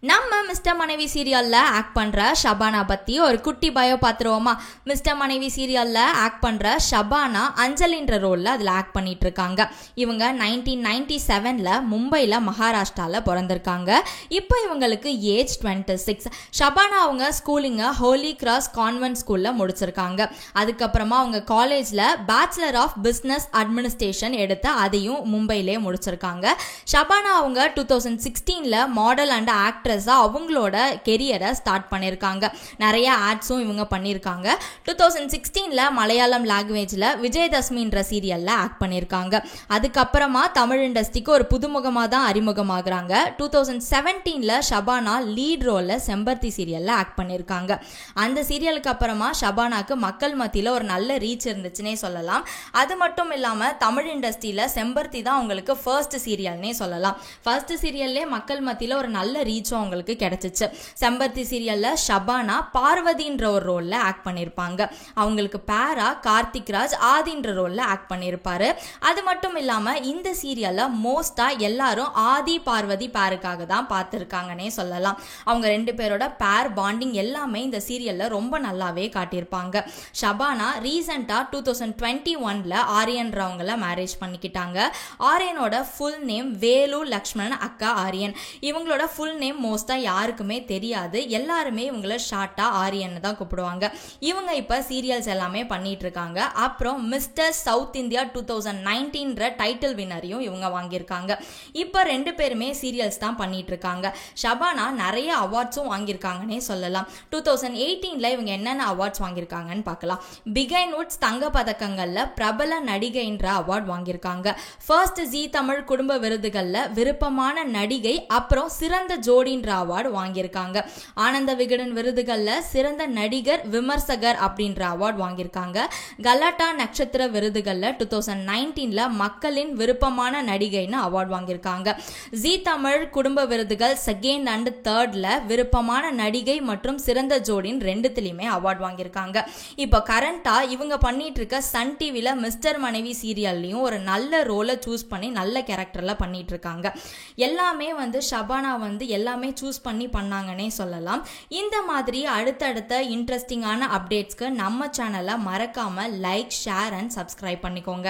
நம்ம மிஸ்டர் மனைவி சீரியல்ல ஆக்ட் பண்ற ஷபானா பத்தி ஒரு குட்டி பயோ பார்த்துருவோமா. மிஸ்டர் மனைவி சீரியல்ல ஆக்ட் பண்ற ஷபானா அஞ்சலின்ற ரோல்ல அதுல ஆக்ட் பண்ணிட்டு இருக்காங்க. இவங்க 1997ல மும்பைல மகாராஷ்டிரால பிறந்திருக்காங்க. இப்போ இவங்களுக்கு ஏஜ் 26. ஷபானா அவங்க ஸ்கூலிங்க ஹோலி கிராஸ் கான்வென்ட் ஸ்கூல்ல முடிச்சிருக்காங்க. அதுக்கப்புறமா அவங்க காலேஜ்ல பேச்சுலர் ஆஃப் பிசினஸ் அட்மினிஸ்ட்ரேஷன் எடுத்து அதையும் மும்பையிலே முடிச்சிருக்காங்க. ஷபானா அவங்க 2016ல மாடல் அண்ட் ஆக்ட்ரஸ் அவங்களோட கெரியரை ஸ்டார்ட் பண்ணியிருக்காங்க. நிறைய ஆட்ஸும் இவங்க பண்ணியிருக்காங்க. 2016ல மலையாளம் லாங்குவேஜ்ல விஜயதசமின்ற சீரியல்ல ஆக்ட் பண்ணியிருக்காங்க. அதுக்கப்புறமா தமிழ் இண்டஸ்ட்ரிக்கு ஒரு புதுமுகமாக தான் அறிமுகமாகறாங்க. 2017ல ஷபானா லீட் ரோல்ல செம்பருத்தி சீரியல்ல ஆக்ட் பண்ணியிருக்காங்க. அந்த சீரியலுக்கு அப்புறமா ஷபானாக்கு மக்கள் மத்தியில் ஒரு நல்ல ரீச் இருந்துச்சுன்னே சொல்லலாம். அது மட்டும் இல்லாம தமிழ் இண்டஸ்ட்ரியில செம்பருத்தி தான் அவங்களுக்கு ஃபர்ஸ்ட் சீரியல்னே சொல்லலாம். ஃபர்ஸ்ட் சீரியல்லே மக்கள் மத்தியில் ஒரு நல்ல ரீச்சும் அவங்களுக்கு கிடைச்சிச்சு. செம்பருத்தி சீரியல்ல ஷபானா பார்வதின்ற ஒரு ரோல்ல ஆக்ட் பண்ணியிருப்பாங்க. அவங்களுக்கு பேரா கார்த்திக் ராஜ் ஆதின்ற ரோல்ல ஆக்ட் பண்ணியிருப்பாரு. அது மட்டும் இல்லாம இந்த சீரியல்ல மோஸ்டா எல்லாரும் ஆதி பார்வதி பேருக்காக தான் பார்த்துருக்காங்கன்னே சொல்லலாம். அவங்க ரெண்டு பேரோட பேர் பாண்டிங் எல்லாமே இந்த சீரியல்ல ரொம்ப நல்லாவே காட்டியிருப்பாங்க. ஷபானா ரீசெண்டா 2021ல ஆரியன்றவங்கள மேரேஜ் பண்ணிக்கிட்டாங்க. ஆரியனோட ஃபுல் நேம் வேலு லக்ஷ்மணன் அக்கா ஆரியன். இவங்களோட ஃபுல் நேம் மோஸ்டா யாருக்குமே தெரியாது. எல்லாருமே இவங்கள ஷார்ட்டா ஆரியன் தான் கூப்பிடுவாங்க. இவங்க இப்ப சீரியல்ஸ் எல்லாமே பண்ணிட்டு இருக்காங்க. அப்புறம் மிஸ்டர் சவுத் இந்தியா 2019 டைட்டில் வின்னரையும் இவங்க வாங்கியிருக்காங்க. இப்ப ரெண்டு பேருமே சீரியல்ஸ் தான் பண்ணிட்டு இருக்காங்க. ஷபானா நிறைய அவார்ட்ஸும் வாங்கியிருக்காங்கன்னே சொல்லலாம். 2018ல இவங்க என்னென்ன அவார்ட்ஸ் வாங்கியிருக்காங்கன்னு பார்க்கலாம். பிகைன் வுட்ஸ் தங்க பதக்கங்கள்ல பிரபல நடிகைன்ற அவார்ட் வாங்கியிருக்காங்க. ஃபர்ஸ்ட் ஜி தமிழ் குடும்ப விருதுகள்ல விருப்பமான நடிகை அப்புறம் சிறந்த ஜோடின்ற அவார்டு வாங்கியிருக்காங்க. ஆனந்த விகடன் விருதுகள்ல சிறந்த நடிகர் விமர்சகர் அப்படின்ற அவார்டு வாங்கியிருக்காங்க. கலாட்டா நட்சத்திர விருதுகள்ல 2019ல மக்களின் விருப்பமான நடிகைன்னு அவார்டு வாங்கியிருக்காங்க. ஜி தமிழ் குடும்ப விருதுகள் செகண்ட் அண்ட் தேர்ட்ல விருப்பமான நடிகை மற்றும் சிறந்த ஜோடின்னு ரெண்டுத்திலுமே அவார்டு வாங்கியிருக்காங்க. இப்போ கரண்டா இவங்க பண்ணிட்டு இருக்க சன் டிவில மிஸ்டர் மனைவி சீரியல்லையும் ஒரு நல்ல ரோலை சூஸ் பண்ணி நல்ல கேரக்டர்ல பண்ணிட்டு இருக்காங்க. எல்லாமே ஷபானா எல்லாமே சூஸ் பண்ணி பண்ணாங்கன்னே சொல்லலாம். இந்த மாதிரி அடுத்தடுத்த இன்ட்ரெஸ்டிங்கான அப்டேட்ஸ்க்கு நம்ம சேனலை மறக்காம லைக், ஷேர் அண்ட் சப்ஸ்கிரைப் பண்ணிக்கோங்க.